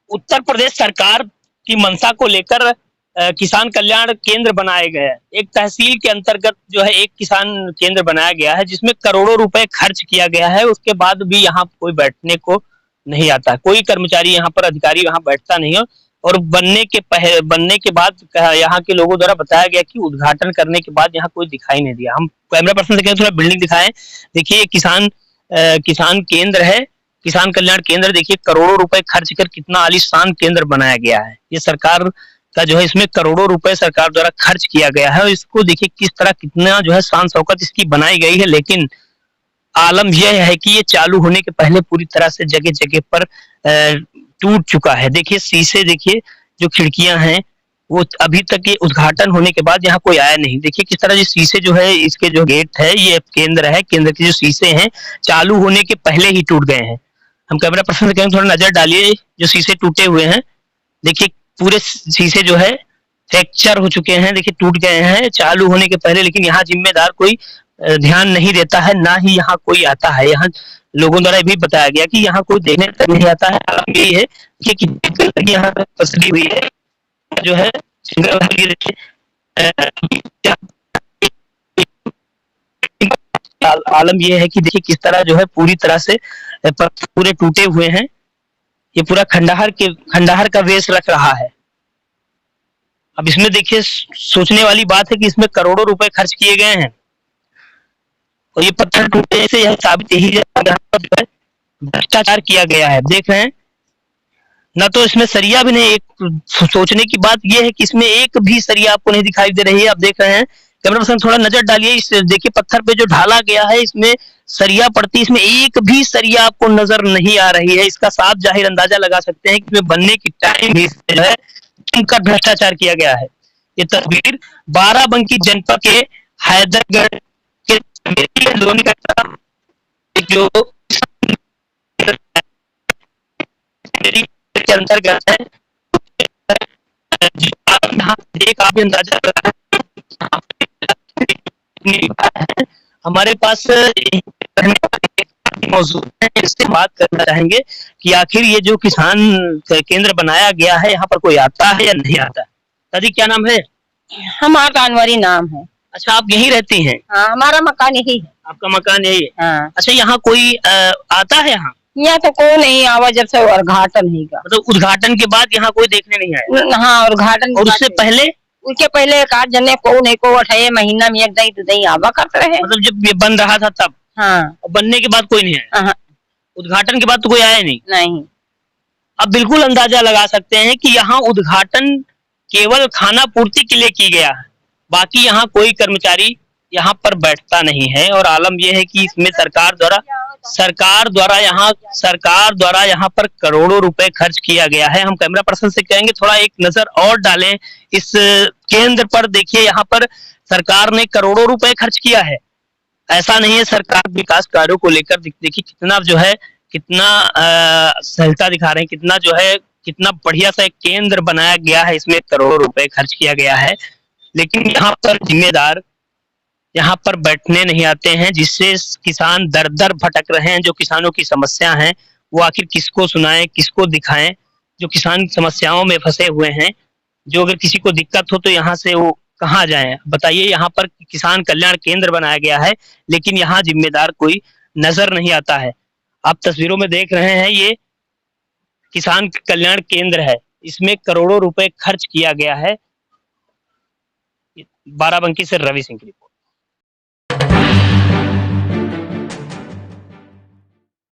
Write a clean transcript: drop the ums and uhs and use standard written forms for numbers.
उत्तर प्रदेश सरकार की मंशा को लेकर किसान कल्याण केंद्र बनाए गए हैं। एक तहसील के अंतर्गत जो है एक किसान केंद्र बनाया गया है जिसमें करोड़ों रुपए खर्च किया गया है। उसके बाद भी यहाँ कोई बैठने को नहीं आता, कोई कर्मचारी यहाँ पर अधिकारी यहाँ बैठता नहीं है। और बनने के बाद यहाँ के लोगों द्वारा बताया गया कि उद्घाटन करने के बाद यहाँ कोई दिखाई नहीं दिया। हम कैमरा पर्सन से कहें थोड़ा बिल्डिंग दिखाएं। देखिए ये किसान केंद्र है, किसान कल्याण केंद्र। देखिए करोड़ों रुपए खर्च कर कितना आलीशान केंद्र बनाया गया है। ये सरकार का जो है, इसमें करोड़ों रुपए सरकार द्वारा खर्च किया गया है। और इसको देखिए किस तरह कितना जो है शान शौकत इसकी बनाई गई है। लेकिन आलम यह है कि ये चालू होने के पहले पूरी तरह से जगह जगह पर टूट चुका है। देखिए शीशे, देखिए जो खिड़कियां हैं वो अभी तक, ये उद्घाटन होने के बाद यहाँ कोई आया नहीं। देखिए किस तरह ये शीशे जो है, इसके जो गेट है, ये केंद्र है, केंद्र के जो शीशे हैं चालू होने के पहले ही टूट गए हैं। हम कैमरा पर्सन से कहेंगे थोड़ा नजर डालिए, जो शीशे टूटे हुए हैं। देखिए पूरे शीशे जो है फ्रैक्चर हो चुके हैं, देखिए टूट गए हैं चालू होने के पहले। लेकिन यहाँ जिम्मेदार कोई ध्यान नहीं देता है, ना ही यहाँ कोई आता है। यहाँ लोगों द्वारा भी बताया गया कि यहाँ कोई देखने तक नहीं आता है। यही है कि कितनी यहाँ फसली हुई है जो है आलम यह है कि देखिए किस तरह जो है पूरी तरह से पूरे टूटे हुए हैं। ये पूरा खंडहर का वेश रख रहा है। अब इसमें देखिए सोचने वाली बात है कि इसमें करोड़ों रुपए खर्च किए गए हैं और ये पत्थर टूटने से यह साबित यही भ्रष्टाचार किया गया है। देख रहे हैं ना, तो इसमें सरिया भी नहीं। एक सोचने की बात यह है कि इसमें एक भी सरिया आपको नहीं दिखाई दे रही है। आप देख रहे हैं, कैमरा पर्सन थोड़ा नजर डालिए, इस देखिए पत्थर पे जो ढाला गया है इसमें सरिया पड़ती, इसमें एक भी सरिया आपको नजर नहीं आ रही है। इसका साफ जाहिर अंदाजा लगा सकते हैं कि इसमें बनने की टाइम भी जो है उनका भ्रष्टाचार किया गया है। ये तस्वीर बाराबंकी जनपद के हैदरगढ़ के जो के अंतर्गत है। आप अंदाजा हमारे पास मौजूद है, इससे बात करना चाहेंगे कि आखिर ये जो किसान केंद्र बनाया गया है यहाँ पर कोई आता है या नहीं आता। दादी क्या नाम है? हमारा कानवरी नाम है। अच्छा, आप यहीं रहती हैं? हाँ, हमारा मकान यही है। आपका मकान यही है? हाँ। अच्छा, यहाँ कोई आता है? यहाँ तो कोई नहीं आवा जब से उद्घाटन ही का। मतलब उद्घाटन के बाद यहाँ कोई देखने नहीं आया? हाँ, उद्घाटन और उससे पहले? उसके पहले एक आध जने को नहीं को 8 महीना में एक दही तो दही आवा करते रहे। मतलब जब ये बन रहा था तब? हाँ। और बनने के बाद कोई नहीं आया? हाँ। उद्घाटन के बाद तो कोई आया नहीं? अब बिल्कुल अंदाजा लगा सकते हैं कि यहाँ उद्घाटन केवल खाना पूर्ति के लिए की गया है, बाकी यहाँ कोई कर्मचारी यहाँ पर बैठता नहीं है। और आलम यह है कि इसमें सरकार द्वारा यहाँ पर करोड़ों रुपए खर्च किया गया है। हम कैमरा पर्सन से कहेंगे थोड़ा एक नजर और डालें इस केंद्र पर। देखिए यहाँ पर सरकार ने करोड़ों रुपए खर्च किया है। ऐसा नहीं है, सरकार विकास कार्यों को लेकर देखिए कितना जो है, कितना सहजता दिखा रहे हैं, कितना जो है, कितना बढ़िया सा एक केंद्र बनाया गया है, इसमें करोड़ों रुपए खर्च किया गया है। लेकिन यहाँ पर जिम्मेदार यहाँ पर बैठने नहीं आते हैं, जिससे किसान दर दर भटक रहे हैं। जो किसानों की समस्या हैं वो आखिर किसको सुनाएं, किसको दिखाएं। जो किसान समस्याओं में फंसे हुए हैं, जो अगर किसी को दिक्कत हो तो यहाँ से वो कहाँ जाएं? बताइए। यहाँ पर किसान कल्याण केंद्र बनाया गया है लेकिन यहाँ जिम्मेदार कोई नजर नहीं आता है। आप तस्वीरों में देख रहे हैं, ये किसान कल्याण केंद्र है, इसमें करोड़ों रुपए खर्च किया गया है। बाराबंकी से रवि सिंह की रिपोर्ट।